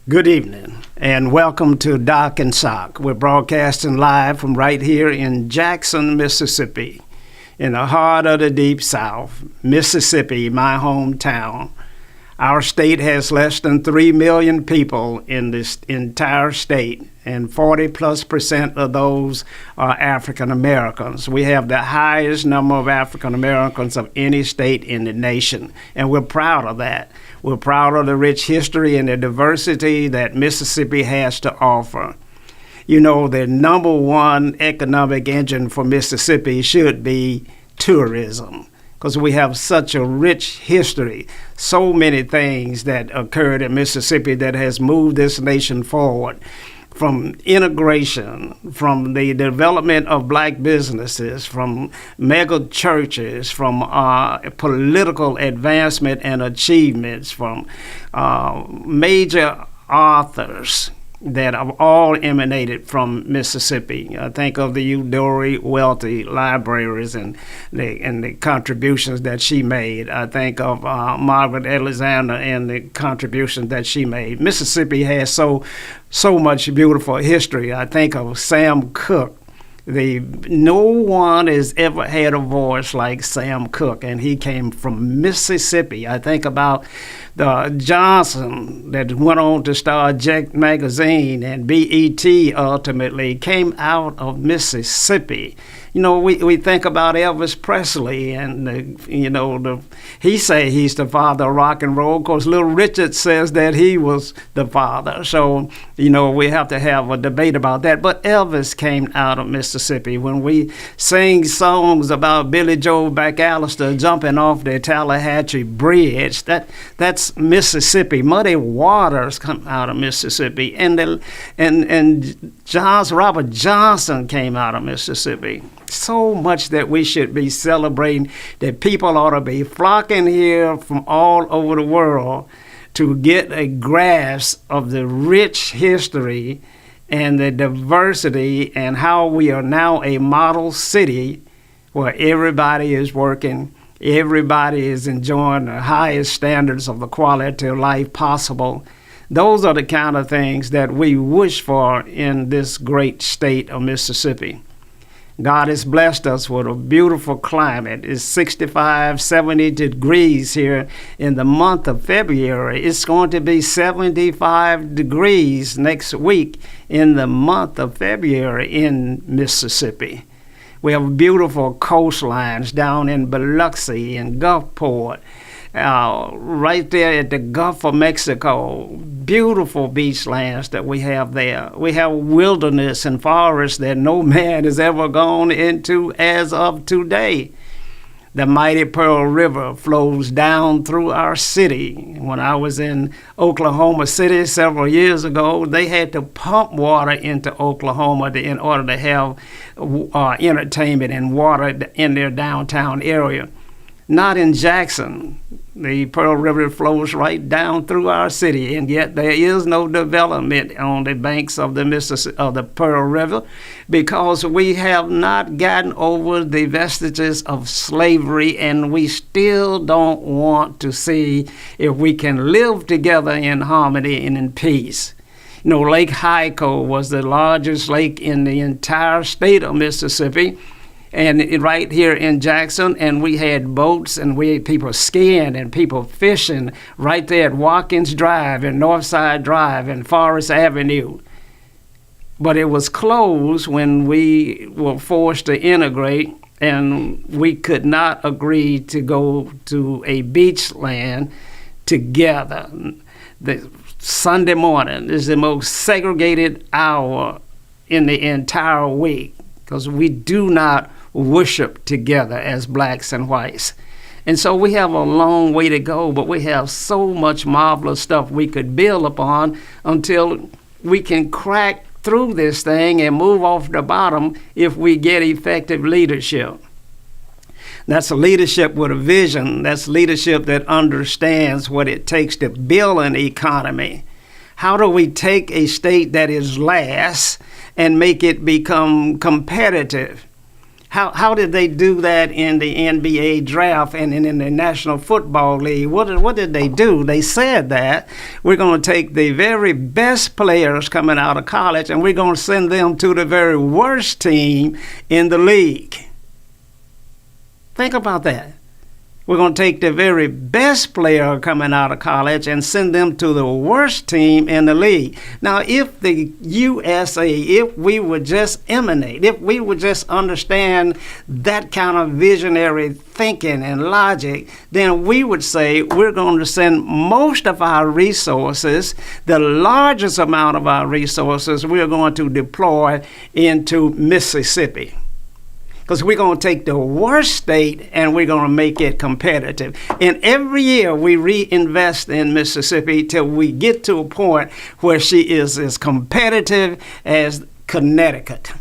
Good evening, and welcome to Doc and Sock. We're broadcasting live from right here in Jackson, Mississippi, in the heart of the Deep South, Mississippi, my hometown. Our state has less than 3 million people in this entire state, and 40+% of those are African Americans. We have the highest number of African Americans of any state in the nation, and we're proud of that. We're proud of the rich history and the diversity that Mississippi has to offer. You know, the number one economic engine for Mississippi should be tourism, because we have such a rich history, so many things that occurred in Mississippi that has moved this nation forward. From integration, from the development of black businesses, from mega churches, from political advancement and achievements, from major authors that have all emanated from Mississippi. I think of the Eudora Welty libraries and the contributions that she made. I think of Margaret Alexander and the contributions that she made. Mississippi has so much beautiful history. I think of Sam Cooke. No one has ever had a voice like Sam Cooke, and he came from Mississippi. I think about the Johnson that went on to start Jet Magazine, and BET ultimately came out of Mississippi. You know, we think about Elvis Presley, and he say he's the father of rock and roll, because Little Richard says that he was the father. So, we have to have a debate about that. But Elvis came out of Mississippi. When we sing songs about Billy Joe McAllister jumping off the Tallahatchie Bridge, that's Mississippi. Muddy Waters come out of Mississippi, and Robert Johnson came out of Mississippi. So much that we should be celebrating, that people ought to be flocking here from all over the world to get a grasp of the rich history and the diversity, and how we are now a model city where everybody is working, everybody is enjoying the highest standards of the quality of life possible. Those are the kind of things that we wish for in this great state of Mississippi. God has blessed us with a beautiful climate. It's 65, 70 degrees here in the month of February. It's going to be 75 degrees next week in the month of February in Mississippi. We have beautiful coastlines down in Biloxi and Gulfport, right there at the Gulf of Mexico. Beautiful beachlands that we have there. We have wilderness and forests that no man has ever gone into as of today. The mighty Pearl River flows down through our city. When I was in Oklahoma City several years ago, they had to pump water into Oklahoma in order to have entertainment and water in their downtown area. Not in Jackson. The Pearl River flows right down through our city, and yet there is no development on the banks of the Pearl River, because we have not gotten over the vestiges of slavery, and we still don't want to see if we can live together in harmony and in peace. Lake Hyco was the largest lake in the entire state of Mississippi, and right here in Jackson, and we had boats, and we had people skiing and people fishing right there at Watkins Drive and Northside Drive and Forest Avenue. But it was closed when we were forced to integrate, and we could not agree to go to a beach land together. The Sunday morning is the most segregated hour in the entire week, because we do not worship together as blacks and whites. And so we have a long way to go, but we have so much marvelous stuff we could build upon until we can crack through this thing and move off the bottom if we get effective leadership. That's a leadership with a vision. That's leadership that understands what it takes to build an economy. How do we take a state that is last and make it become competitive? How did they do that in the NBA draft and in the National Football League? What did they do? They said that we're going to take the very best players coming out of college and we're going to send them to the very worst team in the league. Think about that. We're going to take the very best player coming out of college and send them to the worst team in the league. Now, if the USA, if we would just emanate, if we would just understand that kind of visionary thinking and logic, then we would say we're going to send most of our resources, the largest amount of our resources, we're going to deploy into Mississippi. Because we're going to take the worst state and we're going to make it competitive. And every year we reinvest in Mississippi till we get to a point where she is as competitive as Connecticut.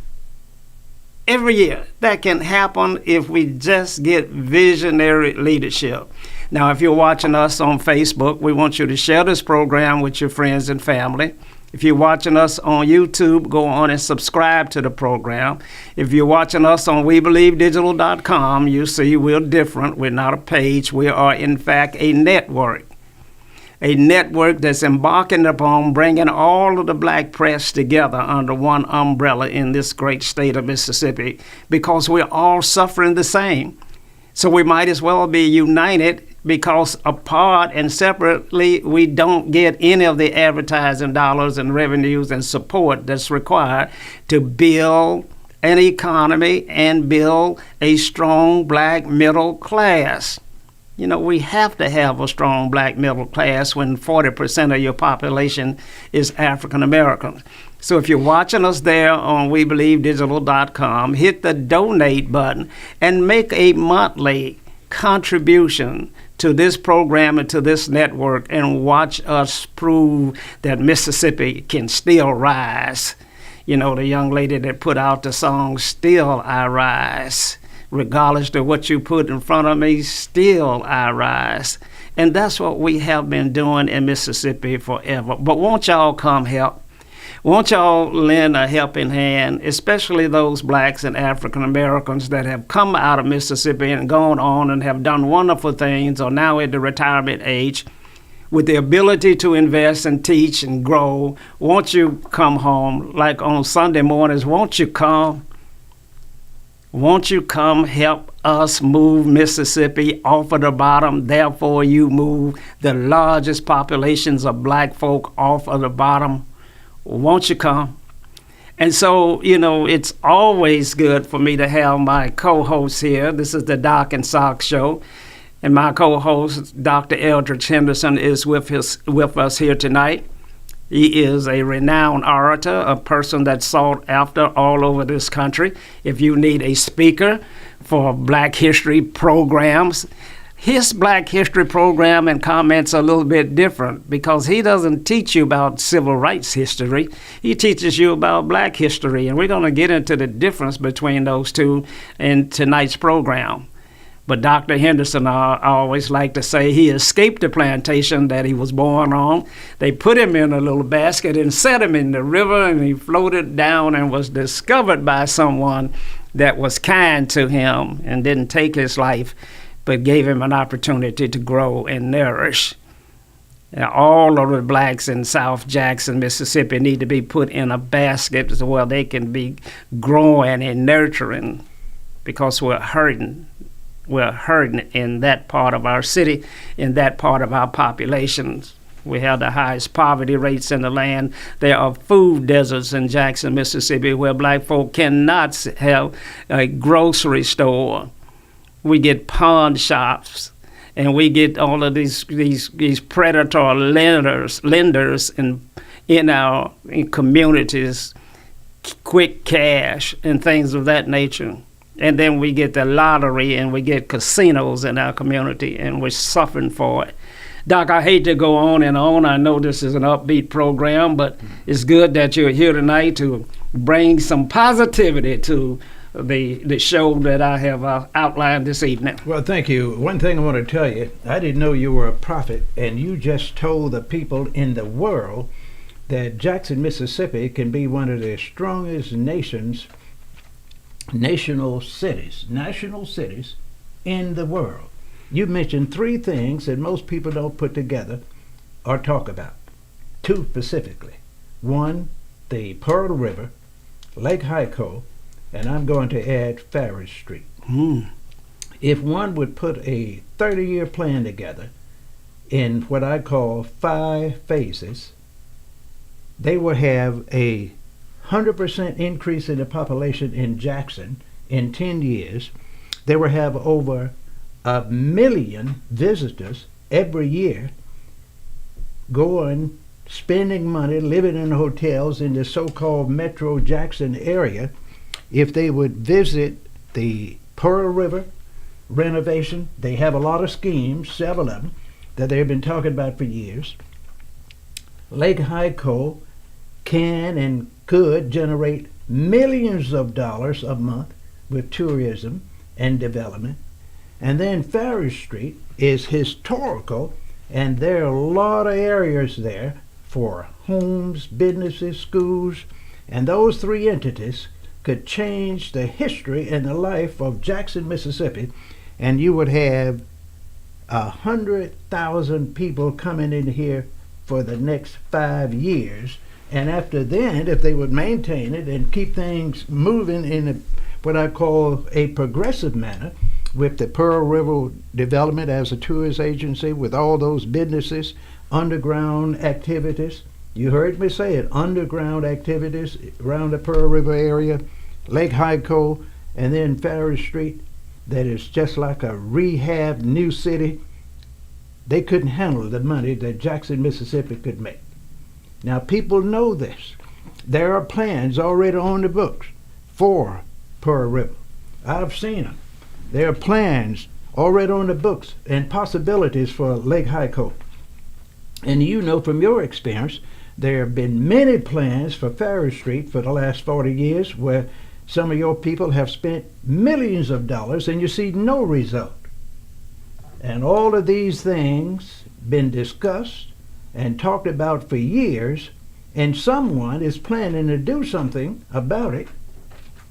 Every year. That can happen if we just get visionary leadership. Now, if you're watching us on Facebook, we want you to share this program with your friends and family. If you're watching us on YouTube, go on and subscribe to the program. If you're watching us on WeBelieveDigital.com, you see we're different. We're not a page. We are, in fact, a network. A network that's embarking upon bringing all of the black press together under one umbrella in this great state of Mississippi because we're all suffering the same. So we might as well be united because apart and separately, we don't get any of the advertising dollars and revenues and support that's required to build an economy and build a strong black middle class. You know, we have to have a strong black middle class when 40% of your population is African American. So if you're watching us there on WeBelieveDigital.com, hit the donate button and make a monthly contribution to this program and to this network and watch us prove that Mississippi can still rise. You know, the young lady that put out the song, Still I Rise. Regardless of what you put in front of me, still I rise. And that's what we have been doing in Mississippi forever. But won't y'all come help? Won't y'all lend a helping hand, especially those blacks and African Americans that have come out of Mississippi and gone on and have done wonderful things, are now at the retirement age, with the ability to invest and teach and grow. Won't you come home? Like on Sunday mornings, won't you come? Won't you come help us move Mississippi off of the bottom? Therefore, you move the largest populations of black folk off of the bottom. Won't you come? And so, you know, it's always good for me to have my co-host here. This is the Doc and Sock Show. And my co-host, Dr. Eldridge Henderson, is with us here tonight. He is a renowned orator, a person that's sought after all over this country. If you need a speaker for Black History programs, his Black History program and comments are a little bit different because he doesn't teach you about civil rights history. He teaches you about black history, and we're going to get into the difference between those two in tonight's program. But Dr. Henderson, I always like to say, he escaped the plantation that he was born on. They put him in a little basket and set him in the river, and he floated down and was discovered by someone that was kind to him and didn't take his life, but gave him an opportunity to grow and nourish. Now, all of the blacks in South Jackson, Mississippi need to be put in a basket where they can be growing and nurturing because we're hurting. We're hurting in that part of our city, in that part of our populations. We have the highest poverty rates in the land. There are food deserts in Jackson, Mississippi, where black folk cannot have a grocery store. We get pawn shops, and we get all of these predator lenders in our communities, quick cash and things of that nature. And then we get the lottery and we get casinos in our community, and we're suffering for it. Doc, I hate to go on and on. I know this is an upbeat program, but it's good that you're here tonight to bring some positivity to the show that I have outlined this evening. Well, thank you. One thing I want to tell you, I didn't know you were a prophet, and you just told the people in the world that Jackson, Mississippi can be one of the strongest national cities in the world. You mentioned three things that most people don't put together or talk about. Two specifically. One, the Pearl River, Lake Hyco, and I'm going to add Farish Street. If one would put a 30-year plan together in what I call 5 phases, they will have a 100% increase in the population in Jackson in 10 years. They will have over 1 million visitors every year going, spending money, living in hotels in the so-called Metro Jackson area. If they would visit the Pearl River renovation, they have a lot of schemes, several of them, that they've been talking about for years. Lake Hyco can and could generate millions of dollars a month with tourism and development. And then Farish Street is historical, and there are a lot of areas there for homes, businesses, schools, and those three entities could change the history and the life of Jackson, Mississippi, and you would have 100,000 people coming in here for the next 5 years. And after then, if they would maintain it and keep things moving in what I call a progressive manner, with the Pearl River development as a tourist agency, with all those businesses, underground activities. You heard me say it, underground activities around the Pearl River area, Lake Hyco, and then Farish Street, that is just like a rehab new city. They couldn't handle the money that Jackson, Mississippi could make. Now, people know this. There are plans already on the books for Pearl River. I've seen them. There are plans already on the books and possibilities for Lake Hyco. And you know from your experience, there have been many plans for Farish Street for the last 40 years where some of your people have spent millions of dollars and you see no result. And all of these things been discussed and talked about for years, and someone is planning to do something about it.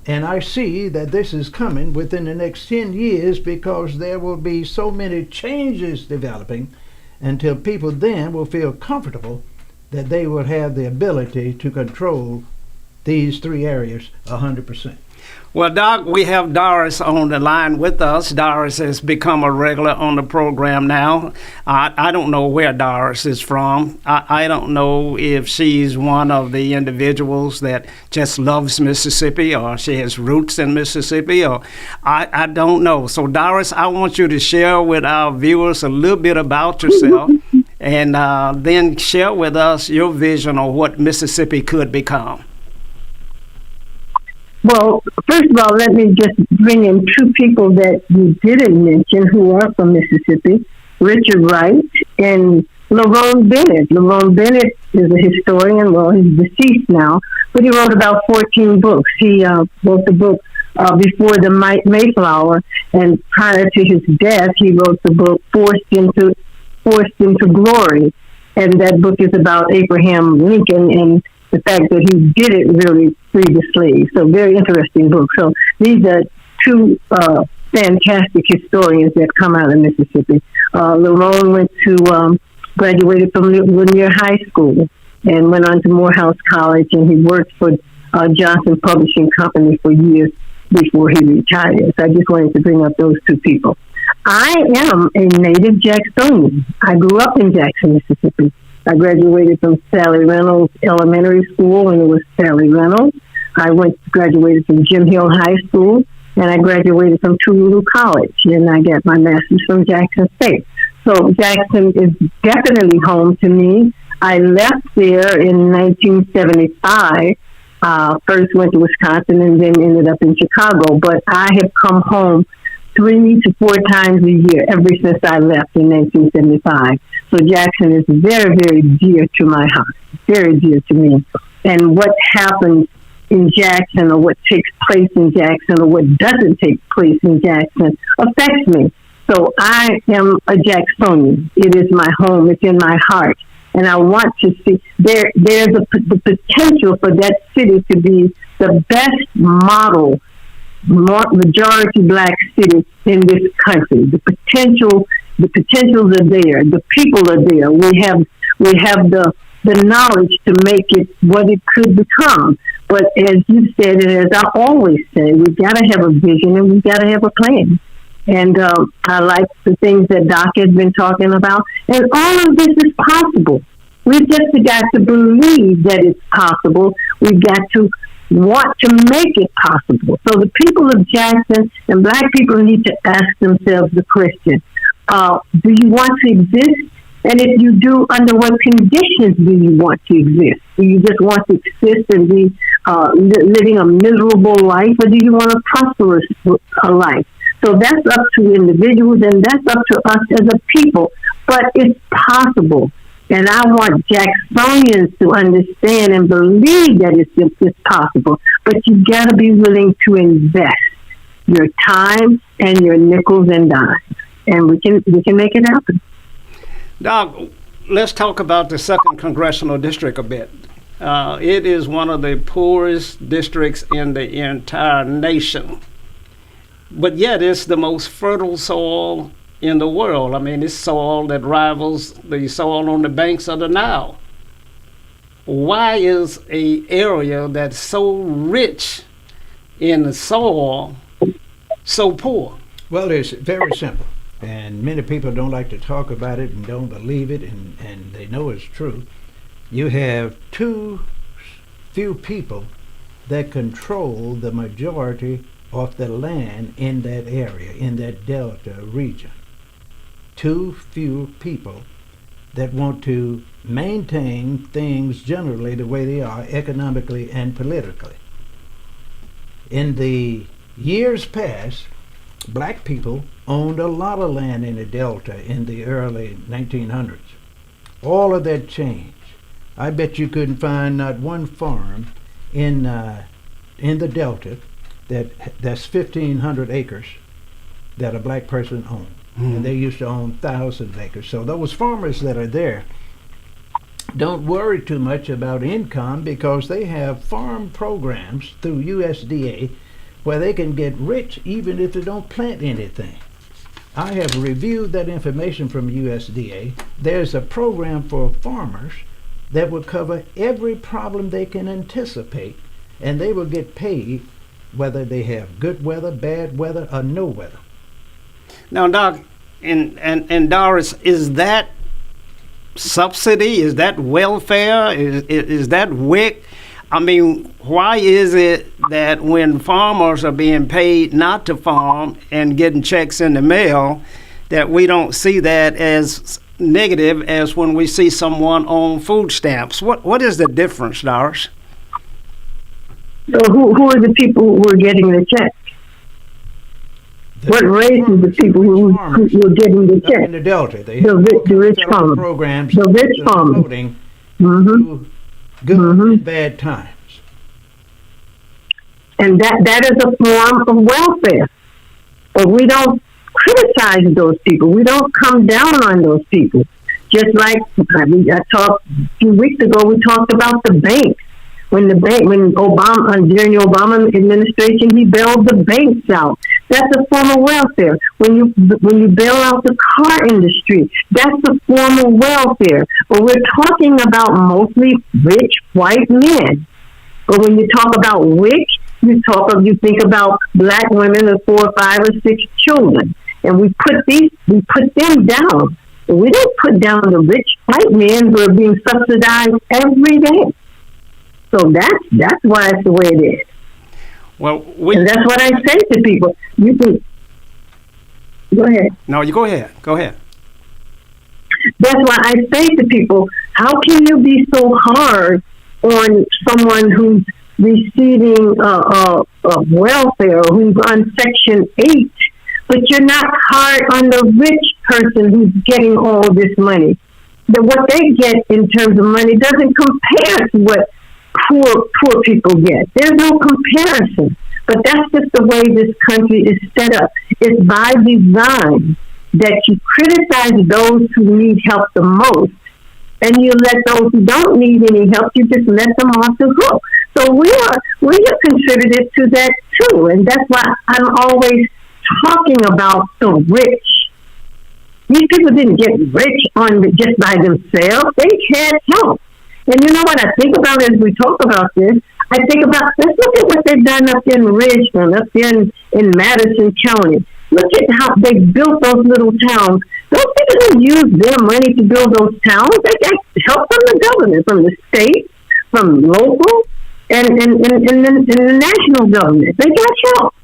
And I see that this is coming within the next 10 years because there will be so many changes developing until people then will feel comfortable that they will have the ability to control these three areas 100%. Well, Doc, we have Doris on the line with us. Doris has become a regular on the program now. I don't know where Doris is from. I don't know if she's one of the individuals that just loves Mississippi or she has roots in Mississippi, or I don't know. So, Doris, I want you to share with our viewers a little bit about yourself and then share with us your vision of what Mississippi could become. Well, first of all, let me just bring in two people that you didn't mention who are from Mississippi, Richard Wright and Lerone Bennett. Lerone Bennett is a historian. Well, he's deceased now, but he wrote about 14 books. He wrote the book before the Mayflower, and prior to his death, he wrote the book Forced into Glory, and that book is about Abraham Lincoln and the fact that he did it really free the slaves. So very interesting book. So these are two fantastic historians that come out of Mississippi. Lerone went to, graduated from Lanier High School and went on to Morehouse College, and he worked for Johnson Publishing Company for years before he retired. So I just wanted to bring up those two people. I am a native Jacksonian. I grew up in Jackson, Mississippi. I graduated from Sally Reynolds Elementary School, and it was Sally Reynolds. I graduated from Jim Hill High School, and I graduated from Toulouse College, and I got my master's from Jackson State. So Jackson is definitely home to me. I left there in 1975. First went to Wisconsin and then ended up in Chicago, but I have come home to 3 to 4 times a year ever since I left in 1975. So Jackson is very, very dear to my heart, very dear to me. And what happens in Jackson, or what takes place in Jackson, or what doesn't take place in Jackson affects me. So I am a Jacksonian. It is my home. It's in my heart. And I want to see there's the potential for that city to be the best model majority black city in this country. The potentials are there. The people are there. We have the knowledge to make it what it could become. But as you said, and as I always say, we've got to have a vision and we've got to have a plan. And I like the things that Doc has been talking about. And all of this is possible. We've just got to believe that it's possible. We've got to want to make it possible. So the people of Jackson and black people need to ask themselves the question, do you want to exist? And if you do, under what conditions do you want to exist? Do you just want to exist and be living a miserable life, or do you want a prosperous life? So that's up to individuals, and that's up to us as a people. But it's possible. And I want Jacksonians to understand and believe that it's possible. But you got to be willing to invest your time and your nickels and dimes, and we can make it happen. Doc, let's talk about the 2nd Congressional District a bit. It is one of the poorest districts in the entire nation, but yet it's the most fertile soil in the world. I mean, it's soil that rivals the soil on the banks of the Nile. Why is an area that's so rich in the soil so poor? Well, it's very simple. And many people don't like to talk about it and don't believe it, and they know it's true. You have too few people that control the majority of the land in that area, in that delta region. Too few people that want to maintain things generally the way they are, economically and politically. In the years past, black people owned a lot of land in the delta in the early 1900s. All of that changed. I bet you couldn't find not one farm in the delta that's 1,500 acres that a black person owned. And they used to own thousands of acres. So those farmers that are there don't worry too much about income, because they have farm programs through USDA where they can get rich even if they don't plant anything. I have reviewed that information from USDA. There's a program for farmers that will cover every problem they can anticipate, and they will get paid whether they have good weather, bad weather, or no weather. Now, Doc, and Doris, is that subsidy? Is that welfare? Is that WIC? I mean, why is it that when farmers are being paid not to farm and getting checks in the mail, that we don't see that as negative as when we see someone on food stamps? What is the difference, Doris? So who are the people who are getting the check? What race is the people who are getting the check? In the delta, they the rich farmers. Programs. The rich farmers. Through good and bad times. And that is a form of welfare. But we don't criticize those people. We don't come down on those people. Just like I talked a few weeks ago, we talked about the banks. When Obama, during the Obama administration, he bailed the banks out. That's a form of welfare. When you bail out the car industry, that's a form of welfare. But we're talking about mostly rich white men. But when you talk about WIC, you think about black women with 4, 5, or 6 children, and we put them down. We don't put down the rich white men who are being subsidized every day. So that's why it's the way it is. Well, and that's what I say to people. You can go ahead. No, you go ahead. Go ahead. That's why I say to people, how can you be so hard on someone who's receiving welfare, who's on Section 8, but you're not hard on the rich person who's getting all this money. What they get in terms of money doesn't compare to what poor people get. There's no comparison. But that's just the way this country is set up. It's by design that you criticize those who need help the most, and you let those who don't need any help, you just let them off the hook. So we are contributed to that too, and that's why I'm always talking about the rich. These people didn't get rich just by themselves. They had help. And you know what I think about as we talk about this? I think about, let's look at what they've done up in Richmond, up in Madison County. Look at how they built those little towns. Those people didn't use their money to build those towns. They got help from the government, from the state, from local, and the national government. They got help.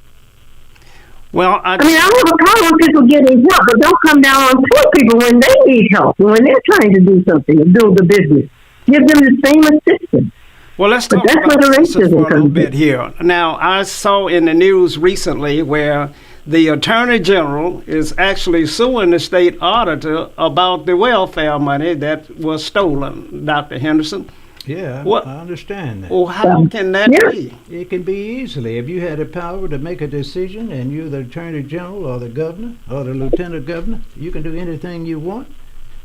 Well, I mean, I don't have a problem with people getting help, but don't come down on poor people when they need help, when they're trying to do something and build a business. Give them the same assistance. Well, let's talk about this for a little bit here. Now, I saw in the news recently where the Attorney General is actually suing the state auditor about the welfare money that was stolen, Dr. Henderson. Yeah, I understand that. Well, how can that be? It can be easily. If you had the power to make a decision and you're the Attorney General or the Governor or the Lieutenant Governor, you can do anything you want,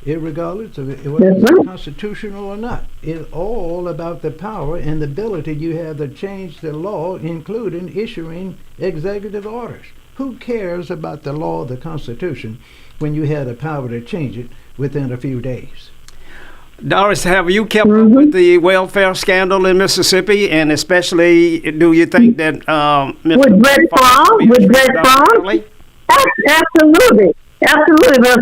irregardless of whether it's constitutional or not. It's all about the power and the ability you have to change the law, including issuing executive orders. Who cares about the law, the Constitution, when you had the power to change it within a few days? Doris, have you kept up with the welfare scandal in Mississippi, and especially, do you think that with Brett Favre? Absolutely, because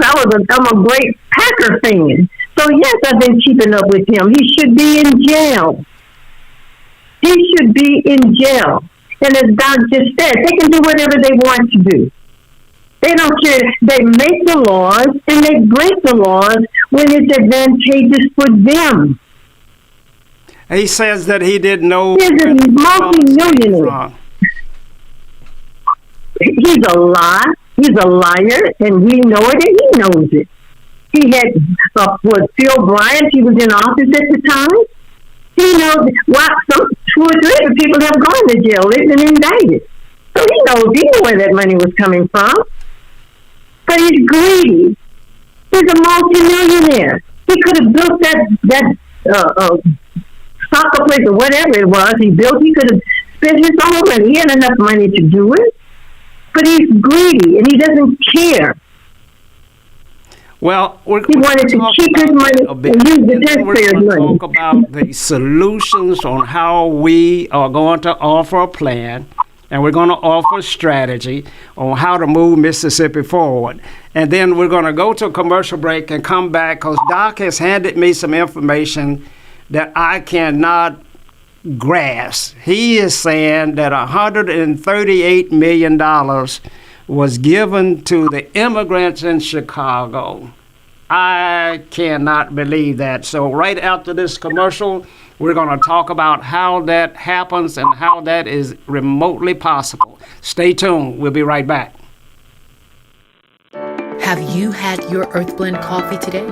I'm a great Packer fan. So yes, I've been keeping up with him. He should be in jail. And as Doc just said, they can do whatever they want to do. They don't care. They make the laws and they break the laws when it's advantageous for them. He says that he didn't know. He's a multi-millionaire. He's a liar, and we know it, and he knows it. He had, Phil Bryant, he was in office at the time. He knows some 2 or 3 other people have gone to jail. They've been indicted. So he knew where that money was coming from. But he's greedy. He's a multi-millionaire. He could have built that soccer place or whatever it was he built. He could have spent his own money. He had enough money to do it. But he's greedy, and he doesn't care. Well, he wanted to keep his money and use the taxpayers' money. We're going to talk about the solutions on how we are going to offer a plan, and we're going to offer a strategy on how to move Mississippi forward. And then we're going to go to a commercial break and come back, because Doc has handed me some information that I cannot grasp. He is saying that $138 million was given to the immigrants in Chicago. I cannot believe that. So right after this commercial, we're going to talk about how that happens and how that is remotely possible. Stay tuned. We'll be right back. Have you had your Earth Blend coffee today?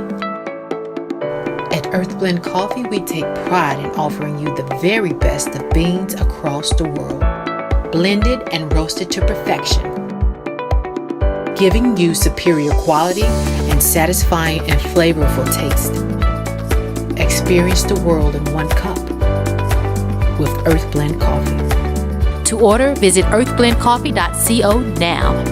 At Earth Blend Coffee, we take pride in offering you the very best of beans across the world, blended and roasted to perfection, giving you superior quality and satisfying and flavorful taste. Experience the world in one cup with Earth Blend Coffee. To order, visit earthblendcoffee.co now.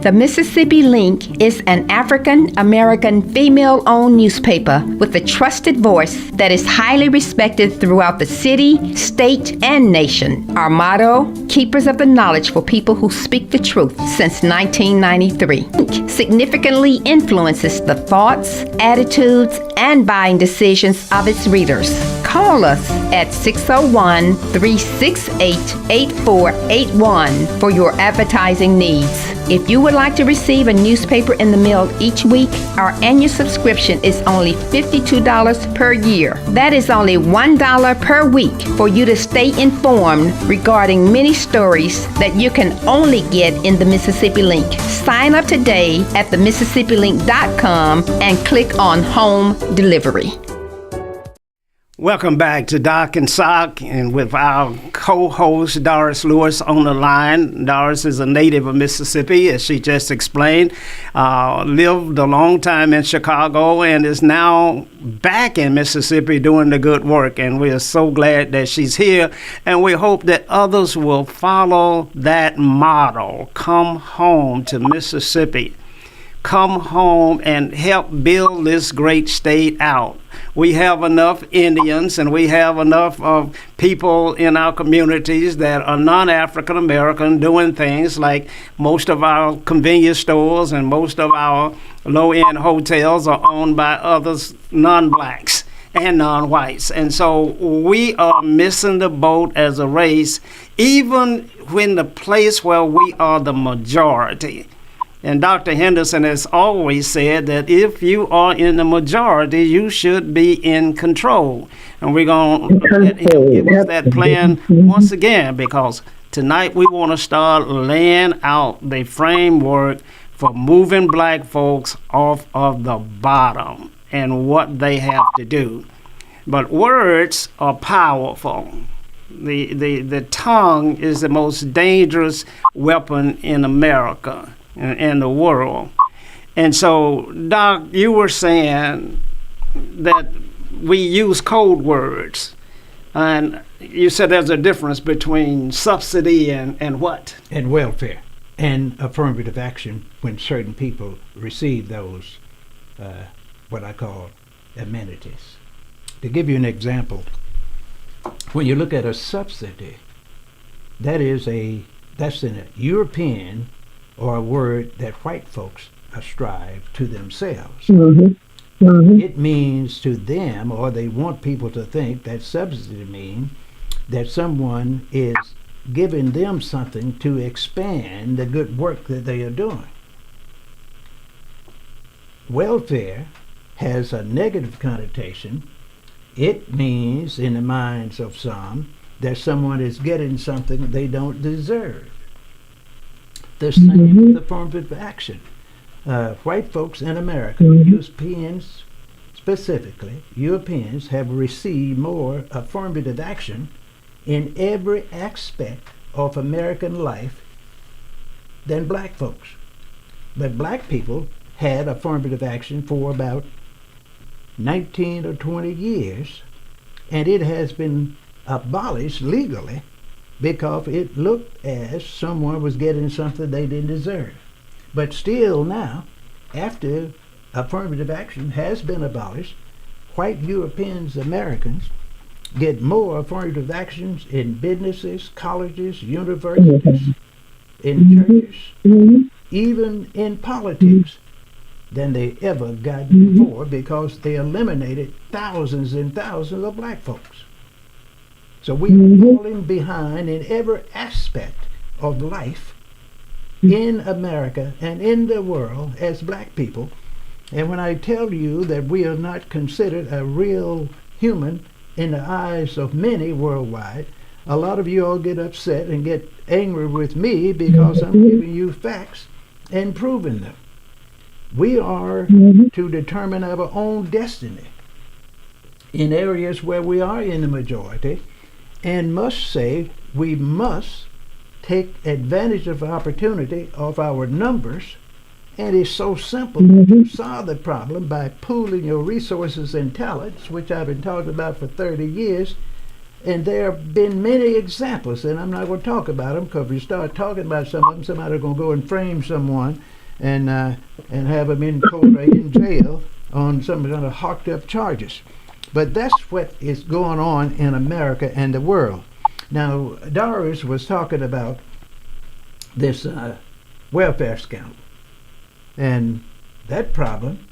The Mississippi Link is an African-American female-owned newspaper with a trusted voice that is highly respected throughout the city, state, and nation. Our motto, Keepers of the Knowledge for People Who Speak the Truth, since 1993. Link significantly influences the thoughts, attitudes, and buying decisions of its readers. call us at 601-368-8481 for your advertising needs. If you would like to receive a newspaper in the mail each week, our annual subscription is only $52 per year. That is only $1 per week for you to stay informed regarding many stories that you can only get in the Mississippi Link. Sign up today at themississippilink.com and click on Home Delivery. Welcome back to Doc and Sock, and with our co-host Doris Lewis on the line. Doris is a native of Mississippi, as she just explained, lived a long time in Chicago and is now back in Mississippi doing the good work. And we are so glad that she's here, and we hope that others will follow that model. Come home to Mississippi. Come home and help build this great state out. We have enough Indians and we have enough of people in our communities that are non-African American doing things like most of our convenience stores and most of our low-end hotels are owned by others, non-blacks and non-whites. And so we are missing the boat as a race, even when the place where we are the majority. And Dr. Henderson has always said that if you are in the majority, you should be in control. And we're going to let him give us that plan once again, because tonight we want to start laying out the framework for moving black folks off of the bottom and what they have to do. But words are powerful. The tongue is the most dangerous weapon in America. In the world. And so, Doc, you were saying that we use code words, and you said there's a difference between subsidy and what? And welfare and affirmative action when certain people receive those, what I call amenities. To give you an example, when you look at a subsidy, that's in a European or a word that white folks ascribe to themselves. Mm-hmm. Mm-hmm. It means to them, or they want people to think that subsidy means that someone is giving them something to expand the good work that they are doing. Welfare has a negative connotation. It means, in the minds of some, that someone is getting something they don't deserve. The same with affirmative action. White folks in America, Europeans specifically, Europeans have received more affirmative action in every aspect of American life than black folks. But black people had affirmative action for about 19 or 20 years, and it has been abolished legally because it looked as someone was getting something they didn't deserve. But still now, after affirmative action has been abolished, white Europeans, Americans, get more affirmative actions in businesses, colleges, universities, in churches, even in politics, than they ever got before, because they eliminated thousands and thousands of black folks. So we are falling behind in every aspect of life in America and in the world as black people. And when I tell you that we are not considered a real human in the eyes of many worldwide, a lot of you all get upset and get angry with me because I'm giving you facts and proving them. We are to determine our own destiny in areas where we are in the majority, and must say we must take advantage of opportunity of our numbers. And it's so simple to solve the problem by pooling your resources and talents, which I've been talking about for 30 years. And there have been many examples, and I'm not going to talk about them, because if you start talking about some of them, somebody's going to go and frame someone and have them in court or in jail on some kind of hawked up charges. But that's what is going on in America and the world. Now, Doris was talking about this welfare scandal. And that problem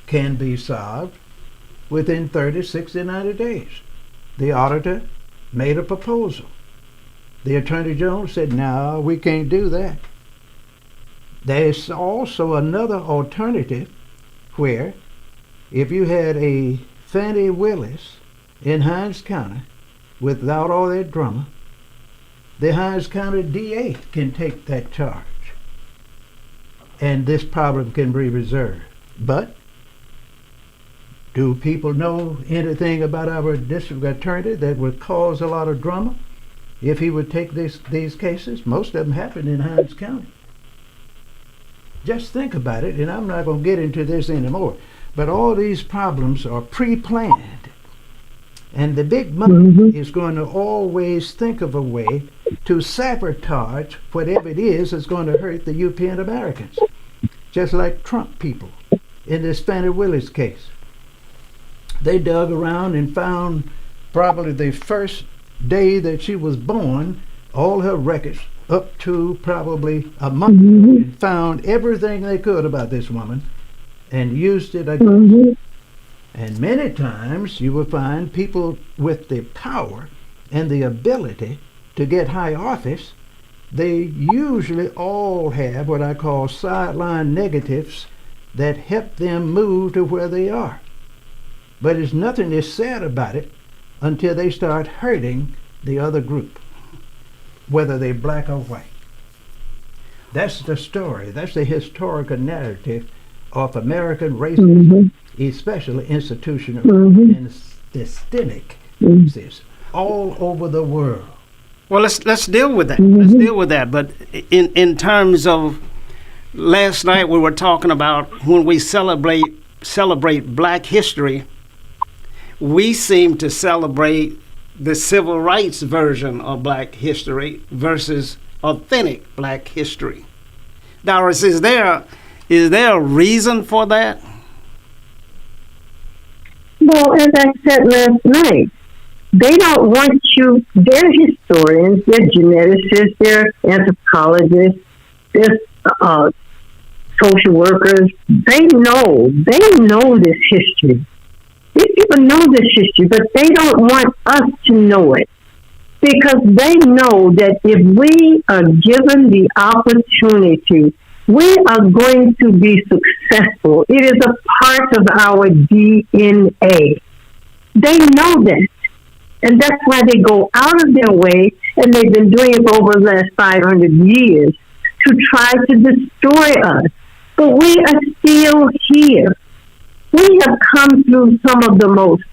can be solved within 30, 60, 90 days. the auditor made a proposal. The Attorney General said, no, we can't do that. There's also another alternative where if you had a Fannie Willis in Hinds County without all that drama, the Hinds County DA can take that charge and this problem can be resolved. But do people know anything about our district attorney that would cause a lot of drama if he would take these cases? Most of them happen in Hinds County. Just think about it, and I'm not going to get into this anymore. But all these problems are pre-planned. And the big money is going to always think of a way to sabotage whatever it is that's going to hurt the European Americans. Just like Trump people in this Fannie Willis case. They dug around and found probably the first day that she was born, all her records up to probably a month ago, and found everything they could about this woman and used it against. And many times you will find people with the power and the ability to get high office, they usually all have what I call sideline negatives that help them move to where they are. But there's nothing is said about it until they start hurting the other group, whether they're black or white. That's the story. That's the historical narrative of American racism, especially institutional and systemic racism all over the world. Well, let's deal with that. Let's deal with that. But in terms of last night, we were talking about when we celebrate Black history, we seem to celebrate the civil rights version of Black history versus authentic Black history. Doris, is there a reason for that? Well, as I said last night, they don't want you, they're historians, they're geneticists, they're anthropologists, they're social workers. They know this history. These people know this history, but they don't want us to know it because they know that if we are given the opportunity, we are going to be successful. It is a part of our DNA. They know that. And that's why they go out of their way, and they've been doing it for over the last 500 years, to try to destroy us. But we are still here. We have come through some of the most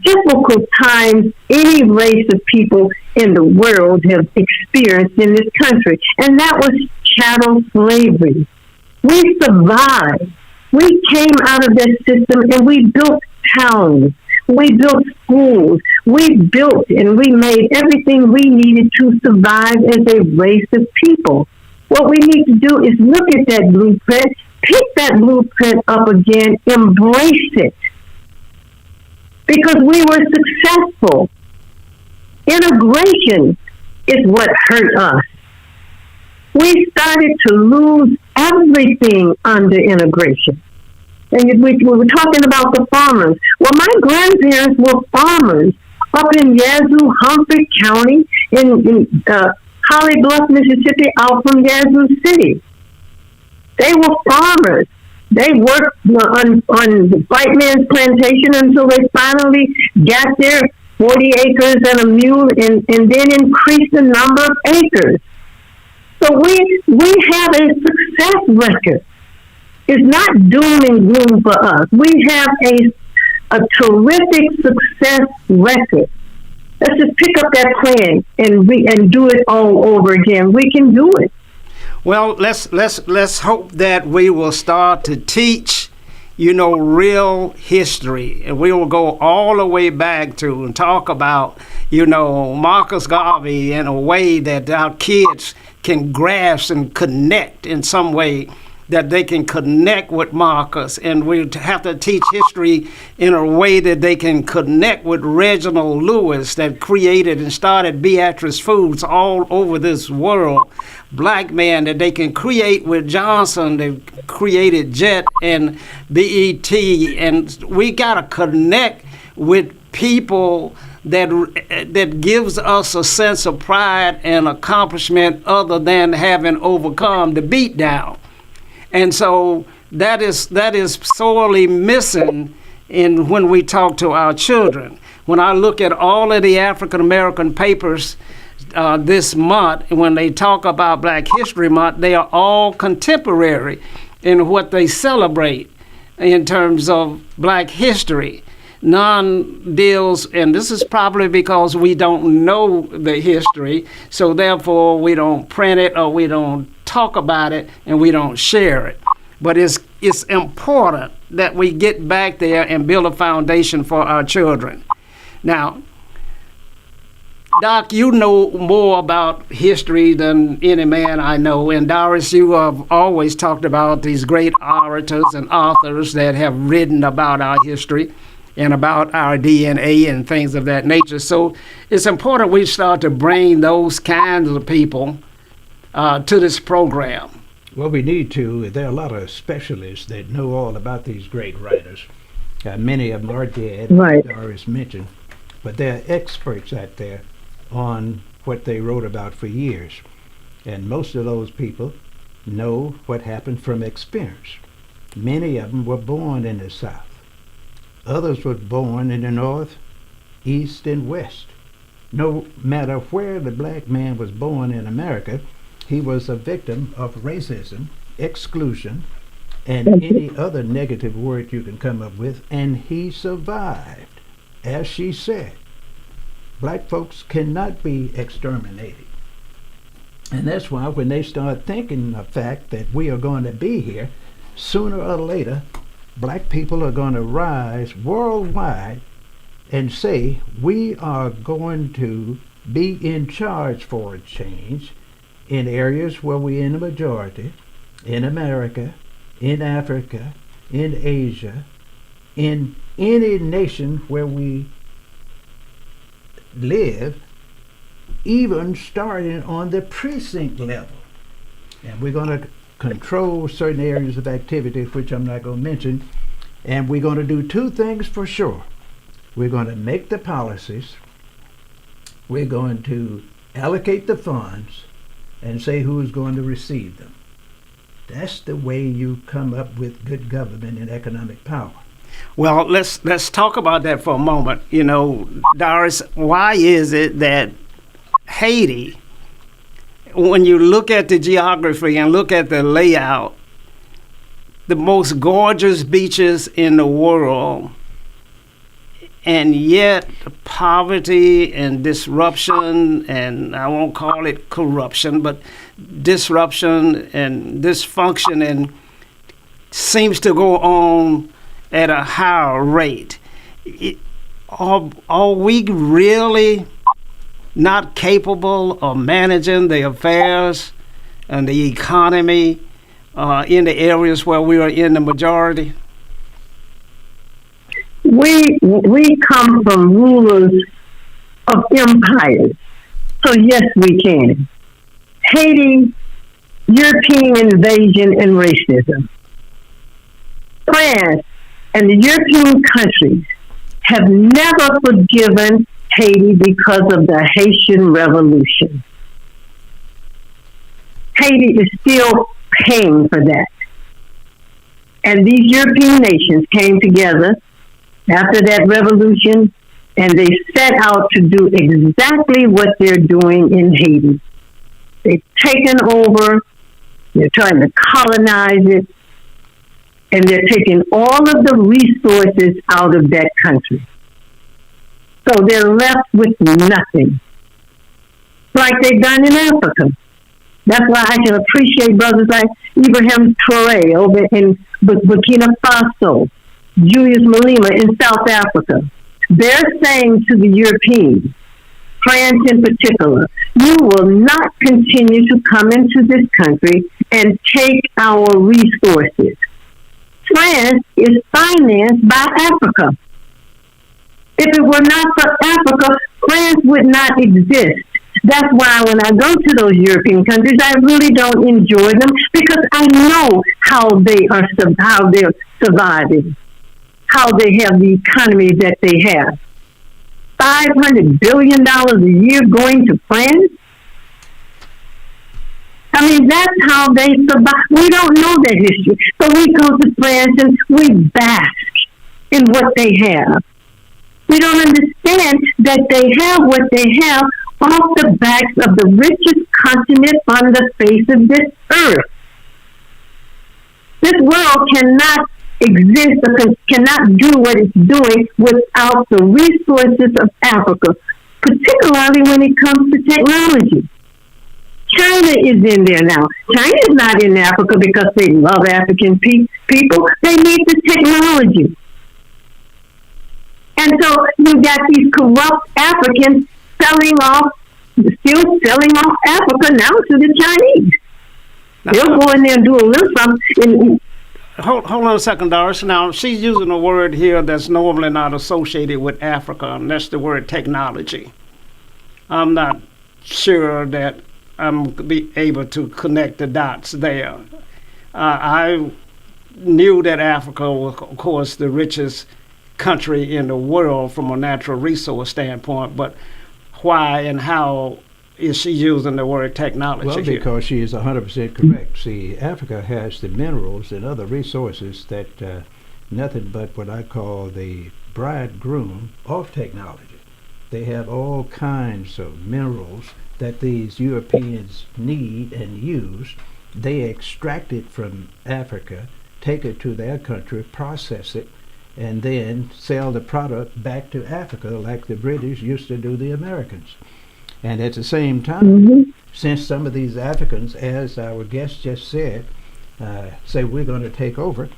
difficult times any race of people in the world have experienced in this country. And that was chattel slavery. We survived. We came out of that system and we built towns. We built schools. We built and we made everything we needed to survive as a race of people. What we need to do is look at that blueprint, pick that blueprint up again, embrace it. Because we were successful. Integration is what hurt us. We started to lose everything under integration. And we were talking about the farmers. Well, my grandparents were farmers up in Yazoo, Humphrey County, in Holly Bluff, Mississippi, out from Yazoo City. They were farmers. They worked on the white man's plantation until they finally got their 40 acres and a mule and then increased the number of acres. So we have a success record. It's not doom and gloom for us. We have a terrific success record. Let's just pick up that plan and do it all over again. We can do it. Well, let's hope that we will start to teach, real history, and we will go all the way back to and talk about, Marcus Garvey in a way that our kids can grasp and connect in some way, that they can connect with Marcus, and we have to teach history in a way that they can connect with Reginald Lewis, that created and started Beatrice Foods all over this world. Black man that they can create with Johnson, that created Jet and BET, and we gotta connect with people that gives us a sense of pride and accomplishment other than having overcome the beatdown. And so that is sorely missing in when we talk to our children. When I look at all of the African American papers this month, when they talk about Black History Month, they are all contemporary in what they celebrate in terms of Black history. None deals, and this is probably because we don't know the history, so therefore we don't print it or we don't talk about it and we don't share it. But it's important that we get back there and build a foundation for our children. Now, Doc, you know more about history than any man I know, and Doris, you have always talked about these great orators and authors that have written about our history and about our DNA and things of that nature. So it's important we start to bring those kinds of people to this program. Well, we need to. There are a lot of specialists that know all about these great writers. Many of them are dead, Right. as Doris mentioned, but they're experts out there on what they wrote about for years. And most of those people know what happened from experience. Many of them were born in the South. Others were born in the North, East, and West. No matter where the black man was born in America, he was a victim of racism, exclusion, and any other negative word you can come up with, and he survived. As she said, black folks cannot be exterminated. And that's why when they start thinking the fact that we are going to be here, sooner or later, black people are going to rise worldwide and say, we are going to be in charge for a change in areas where we're in the majority, in America, in Africa, in Asia, in any nation where we live, even starting on the precinct level. And we're going to control certain areas of activity, which I'm not going to mention. And we're going to do two things for sure. We're going to make the policies. We're going to allocate the funds and say who's going to receive them. That's the way you come up with good government and economic power. Well, let's talk about that for a moment. You know, Doris, why is it that Haiti, when you look at the geography and look at the layout, the most gorgeous beaches in the world, and yet poverty and disruption, and I won't call it corruption, but disruption and dysfunction, and seems to go on at a higher rate. Are we really not capable of managing the affairs and the economy in the areas where we are in the majority? We come from rulers of empires, so yes, we can. Haiti, European invasion and racism. France and the European countries have never forgiven Haiti because of the Haitian Revolution. Haiti is still paying for that. And these European nations came together after that revolution, and they set out to do exactly what they're doing in Haiti. They've taken over, they're trying to colonize it, and they're taking all of the resources out of that country. So they're left with nothing, like they've done in Africa. That's why I can appreciate brothers like Ibrahim Traoré over in Burkina Faso, Julius Malema in South Africa. They're saying to the Europeans, France in particular, you will not continue to come into this country and take our resources. France is financed by Africa. If it were not for Africa, France would not exist. That's why when I go to those European countries, I really don't enjoy them because I know how they're surviving, how they have the economy that they have. $500 billion a year going to France? I mean, that's how they survive. We don't know their history, but we go to France and we bask in what they have. We don't understand that they have what they have off the backs of the richest continent on the face of this earth. This world cannot exist or cannot do what it's doing without the resources of Africa, particularly when it comes to technology. China is in there now. China is not in Africa because they love African people. They need the technology. And so you got these corrupt Africans still selling off Africa now to the Chinese. They'll go in there and do a little something. Hold on a second, Doris. Now, she's using a word here that's normally not associated with Africa, and that's the word technology. I'm not sure that I'm be able to connect the dots there. I knew that Africa was, of course, the richest country in the world from a natural resource standpoint, but why and how is she using the word technology? Well, here? because she is 100% correct. See, Africa has the minerals and other resources that nothing but what I call the bridegroom of technology. They have all kinds of minerals that these Europeans need and use. They extract it from Africa, take it to their country, process it, and then sell the product back to Africa like the British used to do the Americans. And at the same time, since some of these Africans, as our guest just said, say we're going to take over,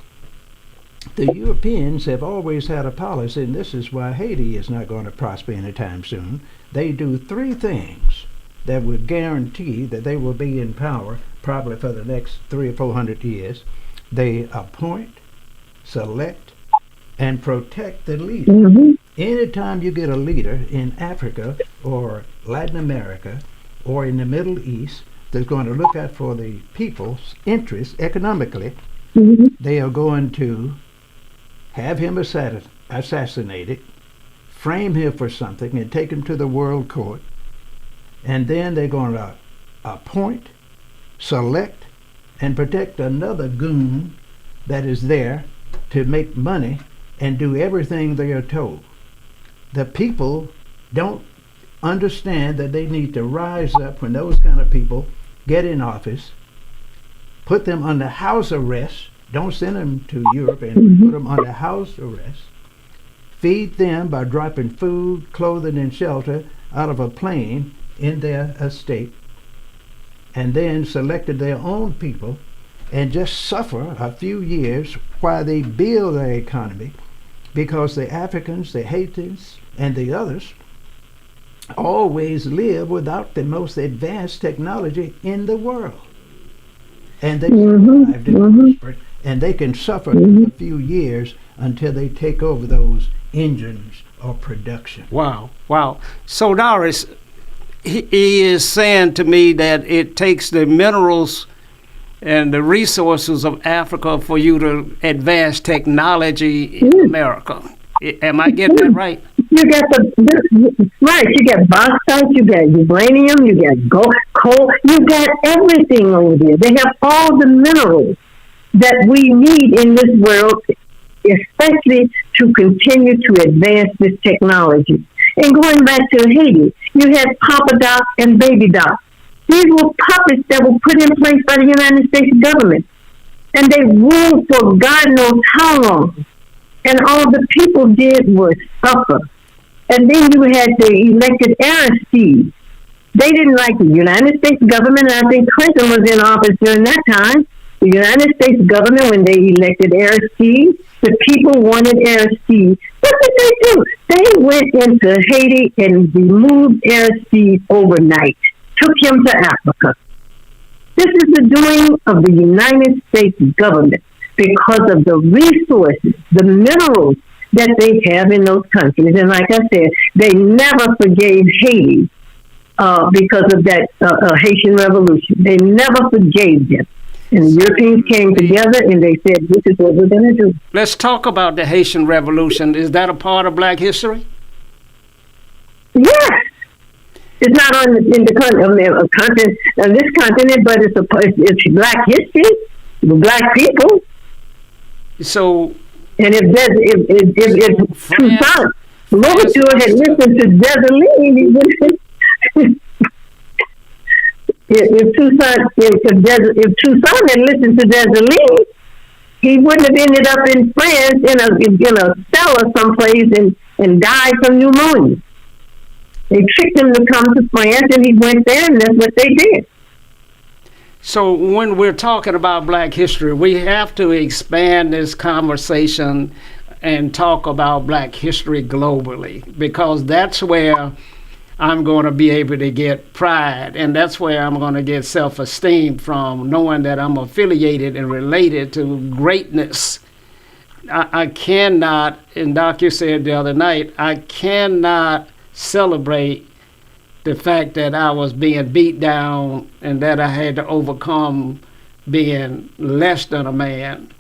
the Europeans have always had a policy, and this is why Haiti is not going to prosper anytime soon. They do three things that would guarantee that they will be in power probably for the next 300 or 400 years. They appoint, select, and protect the leader. Anytime you get a leader in Africa or Latin America or in the Middle East that's going to look out for the people's interests economically, they are going to have him assassinated, frame him for something, and take him to the world court. And then they're going to appoint, select, and protect another goon that is there to make money and do everything they are told. The people don't understand that they need to rise up when those kind of people get in office, put them under house arrest, don't send them to Europe and put them under house arrest, feed them by dropping food, clothing, and shelter out of a plane in their estate, and then selected their own people and just suffer a few years while they build their economy, because the Africans, the Haitians, and the others always live without the most advanced technology in the world. And they survived and prospered, and they can suffer a few years until they take over those engines of production. Wow. So, Doris, he is saying to me that it takes the minerals and the resources of Africa for you to advance technology in America. Am I getting that right? You got right. You got bauxite, you got uranium, you got coal, you got everything over there. They have all the minerals that we need in this world, especially to continue to advance this technology. And going back to Haiti, you had Papa Doc and Baby Doc. These were puppets that were put in place by the United States government. And they ruled for God knows how long. And all the people did was suffer. And then you had the elected Aristides. They didn't like the United States government, and I think Clinton was in office during that time. The United States government, when they elected Aristides, the people wanted Aristides. What did they do? They went into Haiti and removed Aristides overnight, took him to Africa. This is the doing of the United States government because of the resources, the minerals that they have in those countries. And like I said, they never forgave Haiti because of that Haitian Revolution. They never forgave them. And the Europeans came together and they said, this is what we're going to do. Let's talk about the Haitian Revolution. Is that a part of Black history? Yes. It's not on in the continent, this continent, but it's Black history, Black people. So, And if Toussaint Louverture had listened to Dessalines, he would. If Toussaint had listened to Dessalines, he wouldn't have ended up in France in a cellar someplace and died from pneumonia. They tricked him to come to France, and he went there, and that's what they did. so when we're talking about Black history, we have to expand this conversation and talk about Black history globally, because that's where I'm going to be able to get pride, and that's where I'm going to get self-esteem from, knowing that I'm affiliated and related to greatness. I cannot, and Doc, you said the other night, I cannot celebrate the fact that I was being beat down and that I had to overcome being less than a man.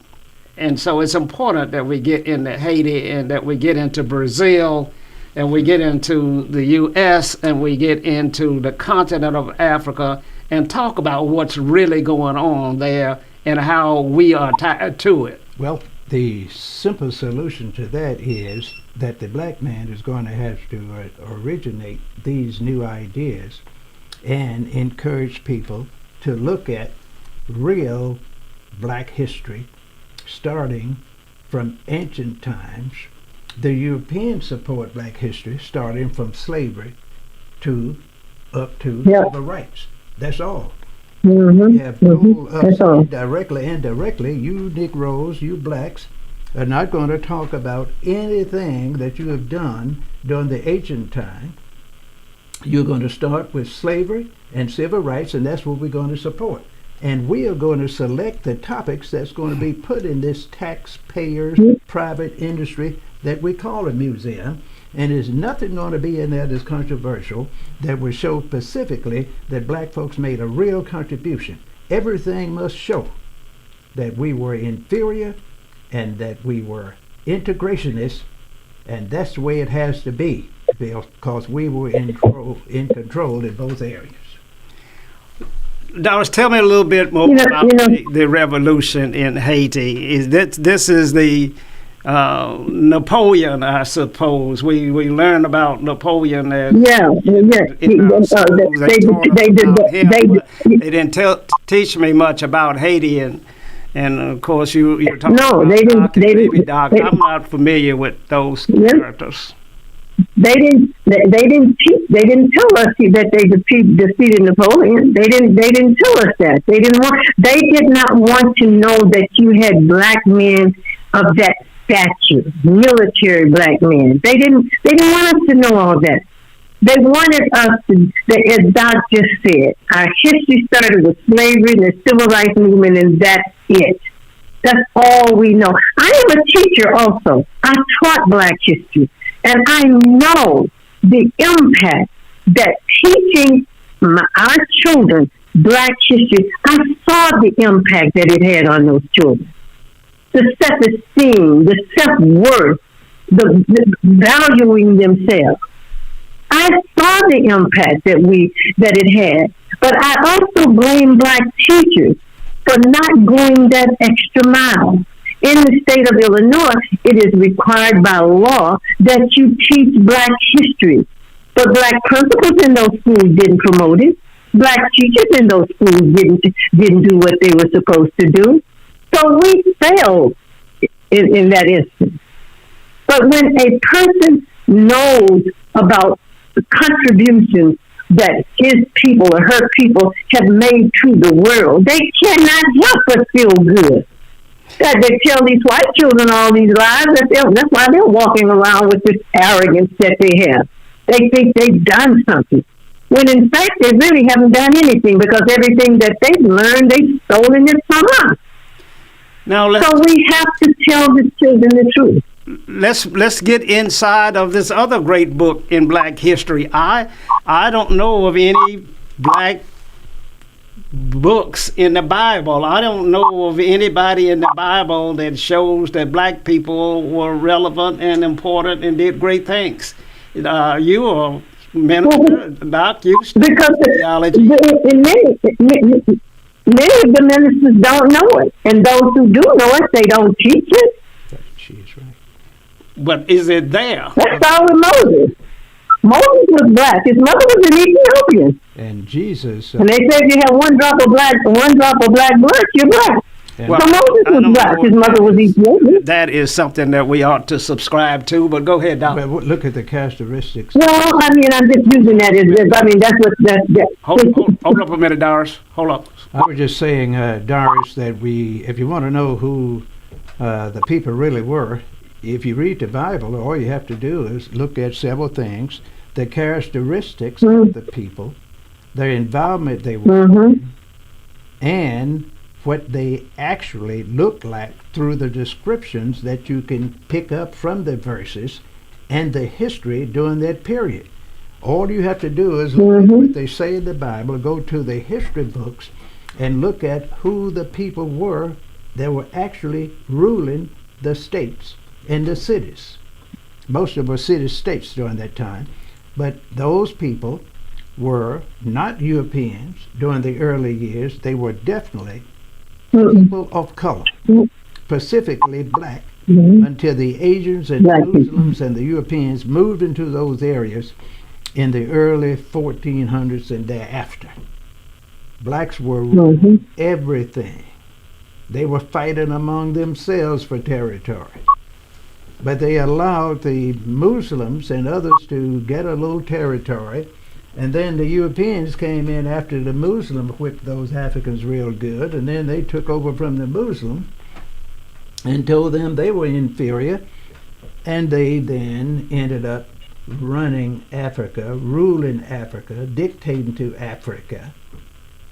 And so it's important that we get into Haiti and that we get into Brazil and we get into the U.S. and we get into the continent of Africa and talk about what's really going on there and how we are tied to it. Well, the simple solution to that is that the black man is going to have to originate these new ideas and encourage people to look at real black history starting from ancient times. The Europeans support black history starting from slavery to up to civil rights. That's all. You have told us directly and indirectly, you Negroes, you blacks, are not going to talk about anything that you have done during the ancient time. You're going to start with slavery and civil rights, and that's what we're going to support. And we are going to select the topics that's going to be put in this taxpayers private industry that we call a museum. And there's nothing going to be in there that's controversial that will show specifically that black folks made a real contribution. Everything must show that we were inferior and that we were integrationists, and that's the way it has to be, because we were in control in both areas. Doris, tell me a little bit more about the revolution in Haiti. This is the Napoleon, I suppose. We learn about Napoleon. They didn't teach me much about Haiti, and of course you're talking about Doc. I'm not familiar with those characters. They didn't tell us that they defeated Napoleon. They didn't tell us that. They did not want to know that you had black men of that stature, military black men. They didn't want us to know all that. They wanted us to, as Doc just said, our history started with slavery and the civil rights movement, and that's it. That's all we know. I am a teacher also. I taught black history. And I know the impact that teaching our children black history, I saw the impact that it had on those children. The self-esteem, the self-worth, the valuing themselves. I saw the impact that it had. But I also blame black teachers for not going that extra mile. In the state of Illinois, it is required by law that you teach black history. But black principals in those schools didn't promote it. Black teachers in those schools didn't do what they were supposed to do. So we failed in that instance. But when a person knows about the contributions that his people or her people have made to the world, they cannot help but feel good. That they tell these white children all these lies. That's why they're walking around with this arrogance that they have. They think they've done something, when in fact they really haven't done anything, because everything that they've learned, they've stolen it from us. So we have to tell the children the truth. Let's get inside of this other great book in black history. I don't know of any black books in the Bible. I don't know of anybody in the Bible that shows that black people were relevant and important and did great things. You are Minister, Doc, you Because theology. many of the ministers don't know it, and those who do know it, they don't teach it. She's right. But is it there? That's all with Moses. Moses was black. His mother was an Ethiopian. And Jesus. And they said you have one drop of black blood, you're black. Well, So Moses I don't was black. know His mother was Ethiopian. That is something that we ought to subscribe to. But go ahead, Doc. But look at the characteristics. Well, I mean, I'm just using that as I mean, that's what that. Hold up a minute, Doris. Hold up. I was just saying, Doris, that if you want to know who the people really were, if you read the Bible, all you have to do is look at several things: the characteristics of the people, their involvement they were in, and what they actually look like through the descriptions that you can pick up from the verses and the history during that period. All you have to do is look at what they say in the Bible, go to the history books, and look at who the people were that were actually ruling the states and the cities. Most of them were city-states during that time, but those people were not Europeans during the early years. They were definitely people of color, specifically black, until the Asians and Muslims and the Europeans moved into those areas in the early 1400s and thereafter. Blacks were ruling everything. They were fighting among themselves for territory. But they allowed the Muslims and others to get a little territory. And then the Europeans came in after the Muslim whipped those Africans real good, and then they took over from the Muslim and told them they were inferior, and they then ended up running Africa, ruling Africa, dictating to Africa,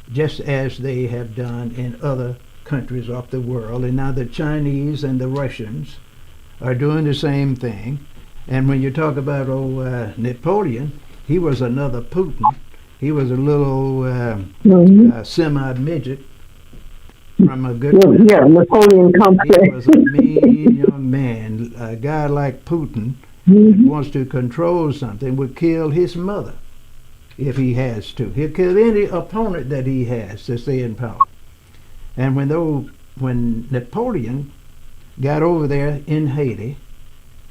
just as they have done in other countries of the world. And now the Chinese and the Russians are doing the same thing. And when you talk about Napoleon, he was another Putin. He was a little semi-midget from a good Napoleon complex. He was a mean young man. A guy like Putin that wants to control something would kill his mother if he has to. He'll kill any opponent that he has to stay in power. And when Napoleon got over there in Haiti,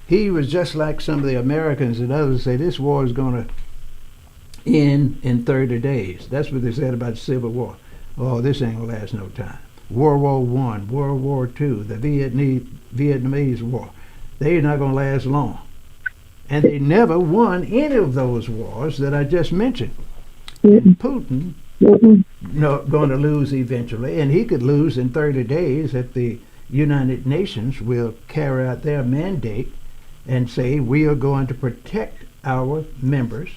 he was just like some of the Americans and others say, this war is going to end in 30 days. That's what they said about the Civil War. Oh, this ain't going to last no time. World War I, World War II, the Vietnamese War. They're not going to last long. And they never won any of those wars that I just mentioned. And Putin going to lose eventually, and he could lose in 30 days if the United Nations will carry out their mandate and say we are going to protect our members,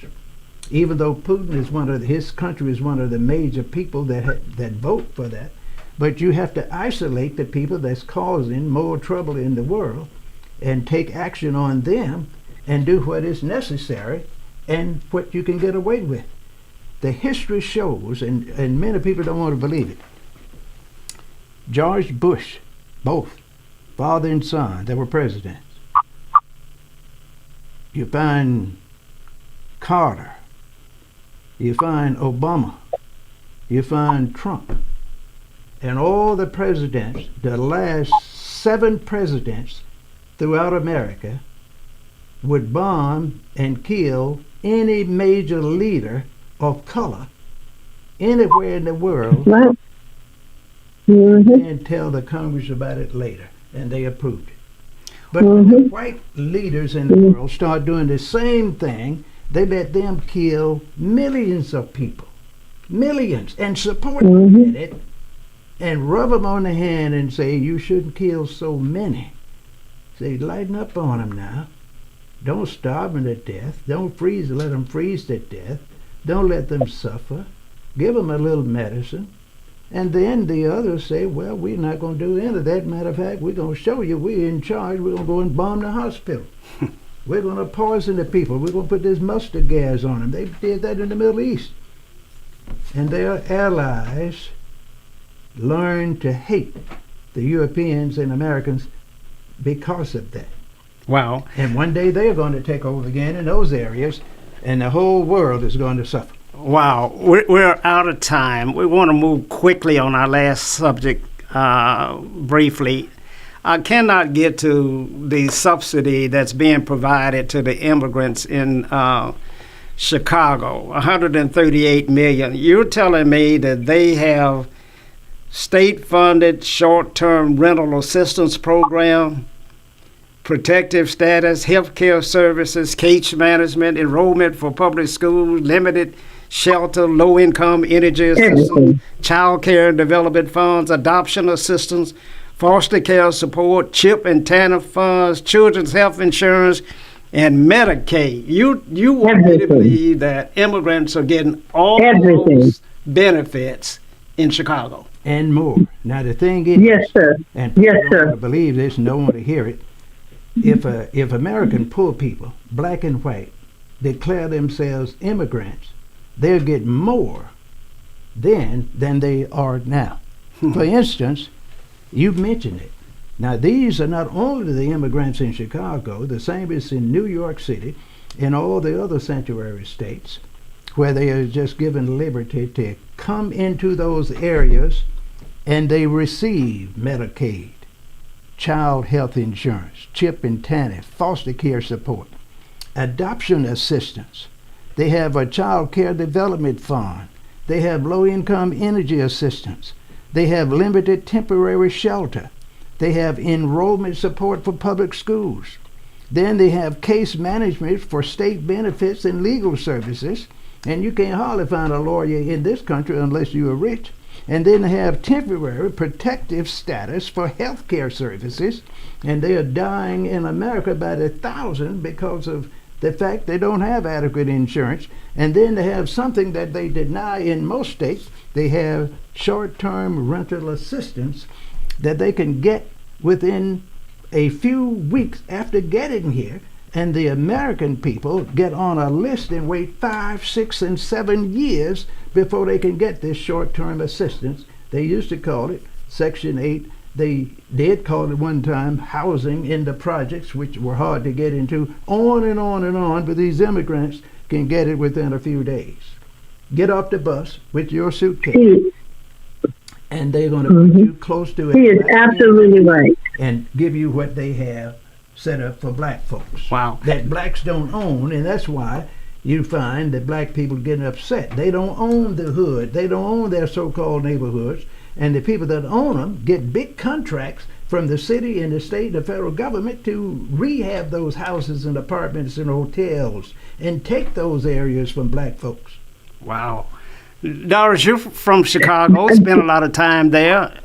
even though Putin is his country is one of the major people that vote for that. But you have to isolate the people that's causing more trouble in the world and take action on them and do what is necessary and what you can get away with. The history shows, and many people don't want to believe it, George Bush, both father and son, they were presidents. You find Carter, you find Obama, you find Trump, and all the presidents, the last 7 presidents throughout America would bomb and kill any major leader of color anywhere in the world and tell the Congress about it later, and they approved it. But when the white leaders in the world start doing the same thing, they let them kill millions of people, millions, and support them in it, and rub them on the hand and say, you shouldn't kill so many. Say, lighten up on them now. Don't starve them to death. Don't let them freeze to death. Don't let them suffer. Give them a little medicine. And then the others say, well, we're not going to do any of that. Matter of fact, we're going to show you we're in charge. We're going to go and bomb the hospital. We're going to poison the people. We're going to put this mustard gas on them. They did that in the Middle East. And their allies learned to hate the Europeans and Americans because of that. Wow. And one day they're going to take over again in those areas. and the whole world is going to suffer. Wow, we're out of time. We want to move quickly on our last subject briefly. I cannot get to the subsidy that's being provided to the immigrants in Chicago, 138 million. You're telling me that they have state-funded short-term rental assistance program, protective status, health care services, case management, enrollment for public schools, limited shelter, low-income energy assistance, child care and development funds, adoption assistance, foster care support, CHIP and TANF funds, children's health insurance, and Medicaid. You want me to believe that immigrants are getting all those benefits in Chicago. And more. Now the thing is, Yes, sir. and people Yes, don't sir. want to believe this, and don't want to hear it. If American poor people, black and white, declare themselves immigrants, they'll get more then than they are now. For instance, you've mentioned it. Now these are not only the immigrants in Chicago, the same as in New York City and all the other sanctuary states, where they are just given liberty to come into those areas and they receive Medicaid, child health insurance, CHIP and TANF, foster care support, adoption assistance. They have a child care development fund. They have low-income energy assistance. They have limited temporary shelter. They have enrollment support for public schools. Then they have case management for state benefits and legal services. And you can't hardly find a lawyer in this country unless you are rich. And then they have temporary protective status for health care services. And they are dying in America by the thousand because of the fact they don't have adequate insurance. And then they have something that they deny in most states. They have short-term rental assistance that they can get within a few weeks after getting here. And the American people get on a list and wait 5, 6, and 7 years before they can get this short-term assistance. They used to call it Section 8. They did call it one time housing in the projects, which were hard to get into, on and on and on, but these immigrants can get it within a few days. Get off the bus with your suitcase, and they're going to put you close to it. He is absolutely right. And give you what they have set up for black folks. Wow. That blacks don't own, and that's why you find that black people getting upset. They don't own the hood. They don't own their so-called neighborhoods. And the people that own them get big contracts from the city and the state and the federal government to rehab those houses and apartments and hotels and take those areas from black folks. Wow. Doris, you're from Chicago, spent a lot of time there.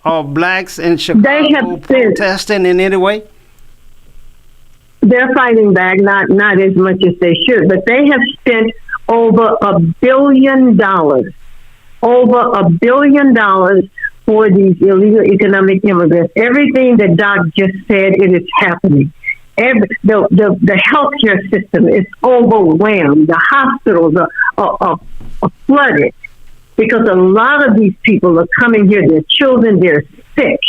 Are blacks in Chicago protesting in any way? They're fighting back, not as much as they should, but they have spent over $1 billion, for these illegal economic immigrants. Everything that Doc just said, it is happening. The healthcare system is overwhelmed. The hospitals are flooded because a lot of these people are coming here. Their children, they're sick.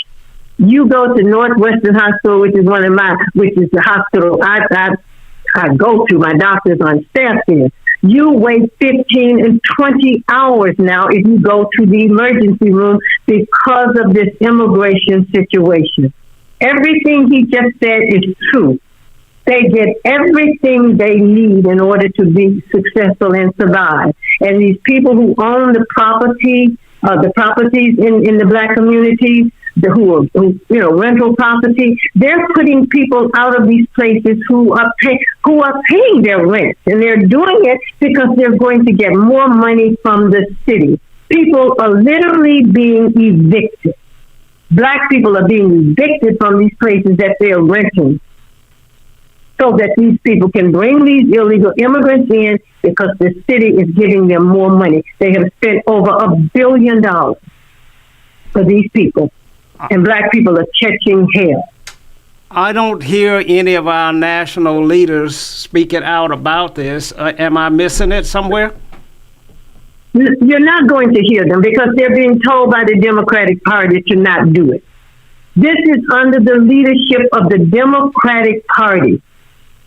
You go to Northwestern Hospital, which is the hospital I go to. My doctor's on staff there. You wait 15 and 20 hours now if you go to the emergency room because of this immigration situation. Everything he just said is true. They get everything they need in order to be successful and survive. And these people who own the properties in the black communities, who rental property, they're putting people out of these places who are paying their rent, and they're doing it because they're going to get more money from the city. People are literally being evicted. Black people are being evicted from these places that they're renting, so that these people can bring these illegal immigrants in because the city is giving them more money. They have spent over $1 billion for these people. And black people are catching hell. I don't hear any of our national leaders speaking out about this. Am I missing it somewhere? You're not going to hear them because they're being told by the Democratic Party to not do it. This is under the leadership of the Democratic Party.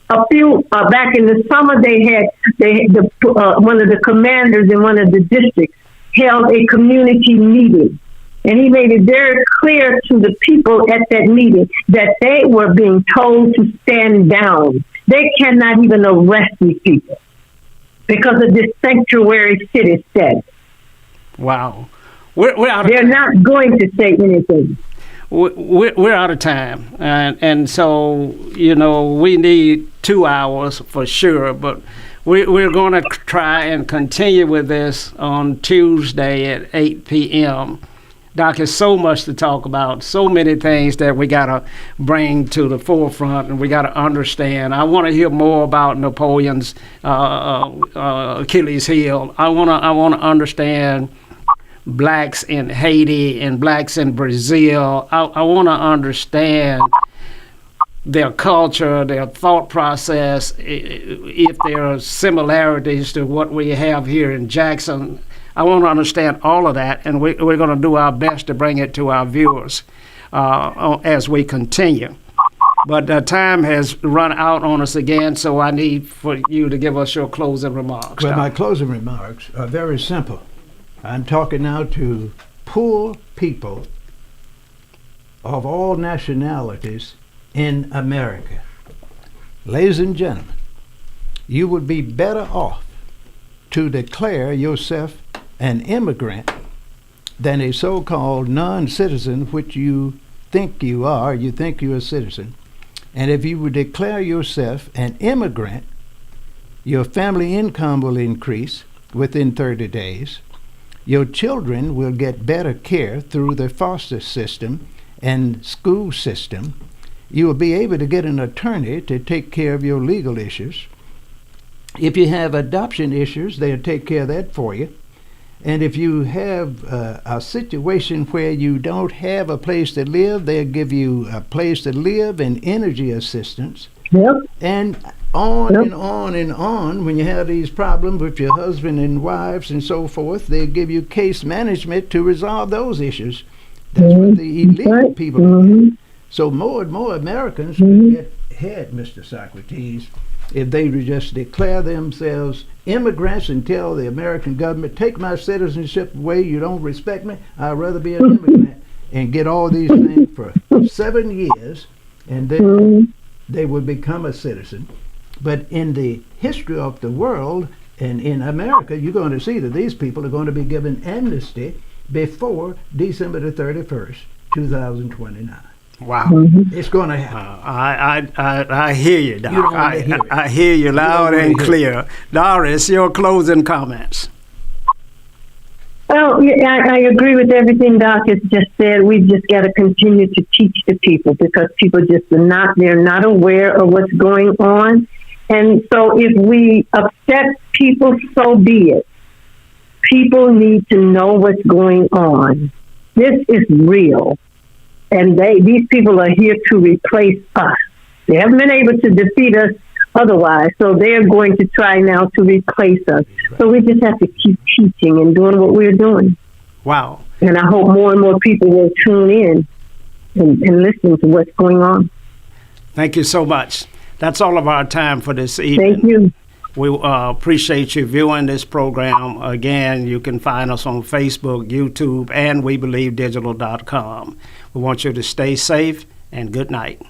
back in the summer, one of the commanders in one of the districts held a community meeting. And he made it very clear to the people at that meeting that they were being told to stand down. They cannot even arrest these people because of this sanctuary city status. Wow. We're out of They're time. not going to say anything. We're out of time. And so, we need 2 hours for sure, but we're going to try and continue with this on Tuesday at 8 p.m. Doc, there's so much to talk about, so many things that we got to bring to the forefront and we got to understand. I want to hear more about Napoleon's Achilles heel. I want to understand blacks in Haiti and blacks in Brazil. I want to understand their culture, their thought process, if there are similarities to what we have here in Jackson. I want to understand all of that, and we're going to do our best to bring it to our viewers as we continue. But time has run out on us again, so I need for you to give us your closing remarks. Well, Doc. my closing remarks are very simple. I'm talking now to poor people of all nationalities in America. Ladies and gentlemen, you would be better off to declare yourself an immigrant than a so-called non-citizen, which you think you are. You think you're a citizen. And if you would declare yourself an immigrant, your family income will increase within 30 days. Your children will get better care through the foster system and school system. You will be able to get an attorney to take care of your legal issues. If you have adoption issues, they'll take care of that for you. And if you have a situation where you don't have a place to live, they'll give you a place to live and energy assistance. Yep. And on Yep. and on and on. When you have these problems with your husband and wives and so forth, they give you case management to resolve those issues. That's what the illegal Right. people do. Mhm. So more and more Americans will get ahead, Mr. Socrates, if they would just declare themselves immigrants and tell the American government, take my citizenship away, you don't respect me, I'd rather be an immigrant, and get all these things for 7 years, and then they would become a citizen. But in the history of the world and in America, you're going to see that these people are going to be given amnesty before December the 31st, 2029. Wow. It's going to happen. I hear you, Doc. You don't wanna hear it. I hear you loud don't and wanna clear. Doris, your closing comments. Well, yeah, I agree with everything Doc has just said. We've just got to continue to teach the people because people just they're not aware of what's going on. And so if we upset people, so be it. People need to know what's going on. This is real. And these people are here to replace us. They haven't been able to defeat us otherwise, so they're going to try now to replace us. So we just have to keep teaching and doing what we're doing. Wow. And I hope more and more people will tune in and listen to what's going on. Thank you so much. That's all of our time for this evening. Thank you. We appreciate you viewing this program. Again, you can find us on Facebook, YouTube, and WeBelieveDigital.com. We want you to stay safe and good night.